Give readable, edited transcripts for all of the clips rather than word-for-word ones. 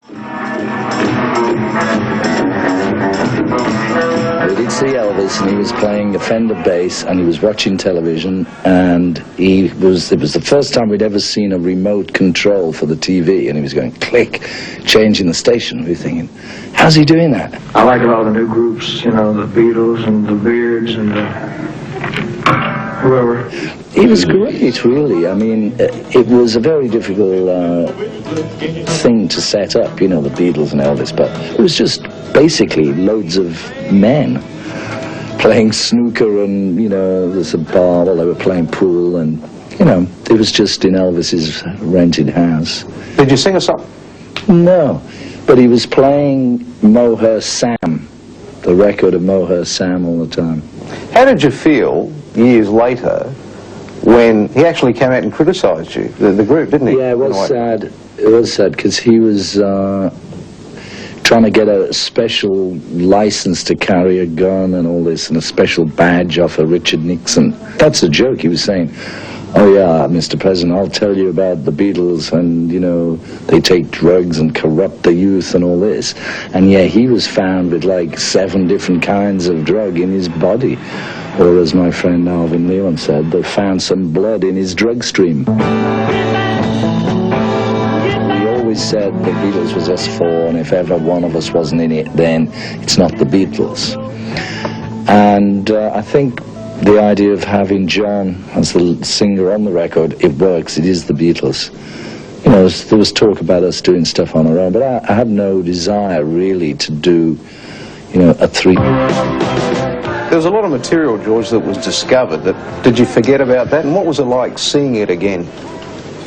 We did see Elvis, and he was playing a Fender bass, and he was watching television, and it was the first time we'd ever seen a remote control for the TV, and he was going click, changing the station. We were thinking, how's he doing that? I like a lot of the new groups, you know, the Beatles and the Beards and whoever. He was great, really. I mean, it was a very difficult thing to set up, you know, the Beatles and Elvis, but it was just basically loads of men playing snooker, and, you know, there's a bar while they were playing pool, and, you know, it was just in Elvis's rented house. Did you sing a song? No, but he was playing Moher Sam, the record of Moher Sam all the time. How did you feel years later when he actually came out and criticised you, the group, didn't he? Yeah, it was sad. It was sad because he was trying to get a special license to carry a gun and all this, and a special badge off of Richard Nixon. That's a joke. He was saying, oh yeah, Mr. President, I'll tell you about the Beatles, and, you know, they take drugs and corrupt the youth and all this. And yeah, he was found with like 7 different kinds of drug in his body. Or as my friend Alvin Leon said, they found some blood in his drug stream. We always said the Beatles was us 4, and if ever one of us wasn't in it, then it's not the Beatles. And I think the idea of having John as the singer on the record, it works, it is the Beatles. You know, there was talk about us doing stuff on our own, but I had no desire really to do, you know, a 3. There was a lot of material, George, that was discovered. Did you forget about that? And what was it like seeing it again?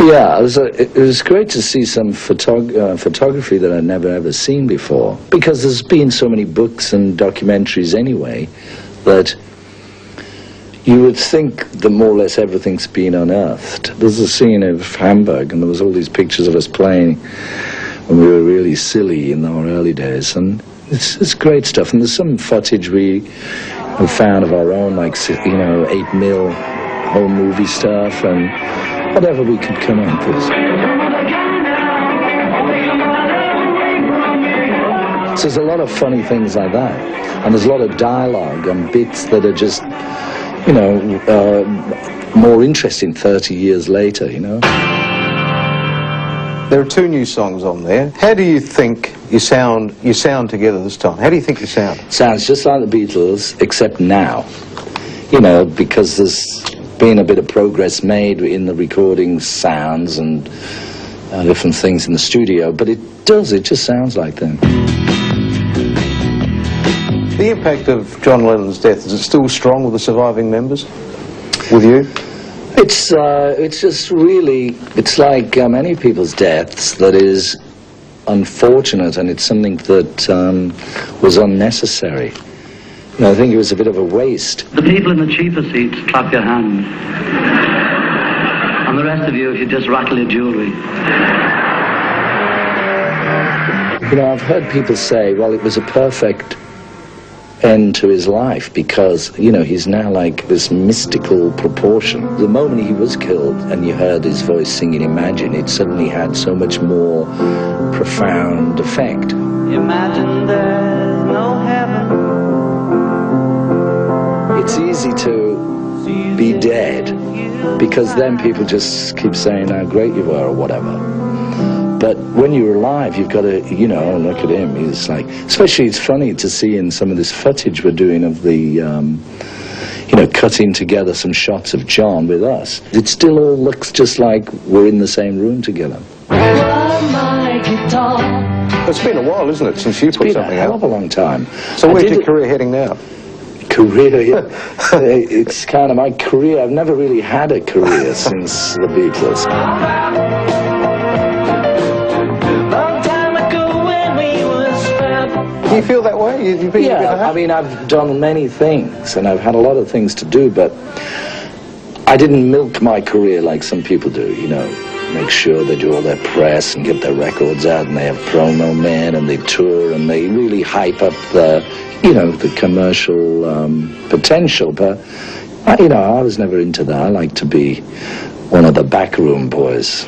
Yeah, it was great to see some photography that I'd never ever seen before. Because there's been so many books and documentaries anyway, that you would think that more or less everything's been unearthed. There's a scene of Hamburg, and there was all these pictures of us playing when we were really silly in our early days, and it's great stuff. And there's some footage we have found of our own, like, you know, 8mm home movie stuff, and whatever we could come up with. So there's a lot of funny things like that, and there's a lot of dialogue and bits that are just, you know, more interesting 30 years later, you know. There are 2 new songs on there. How do you think you sound together this time? How do you think you sound? Sounds just like the Beatles, except now. You know, because there's been a bit of progress made in the recording sounds and different things in the studio, but it just sounds like them. The impact of John Lennon's death, is it still strong with the surviving members? With you? It's just really, it's like many people's deaths, that is unfortunate, and it's something that was unnecessary. You know, I think it was a bit of a waste. The people in the cheaper seats, clap your hands. And the rest of you, if you just rattle your jewellery. You know, I've heard people say, well, it was a perfect end to his life because, you know, he's now like this mystical proportion. The moment he was killed and you heard his voice singing Imagine, it suddenly had so much more profound effect. Imagine there's no heaven. It's easy to be dead because then people just keep saying how great you were or whatever. But when you're alive, you've got to, you know, look at him. He's like, especially it's funny to see in some of this footage we're doing of the, you know, cutting together some shots of John with us. It still all looks just like we're in the same room together. It's been a while, isn't it, since you put something out? It's been a hell of a long time. So where's your career heading now? Career, yeah. It's kind of my career. I've never really had a career since the Beatles. Do you feel that way? You've been yeah, I mean, I've done many things, and I've had a lot of things to do, but I didn't milk my career like some people do, you know, make sure they do all their press and get their records out, and they have promo men, and they tour, and they really hype up the, you know, the commercial potential, but, you know, I was never into that. I like to be one of the backroom boys.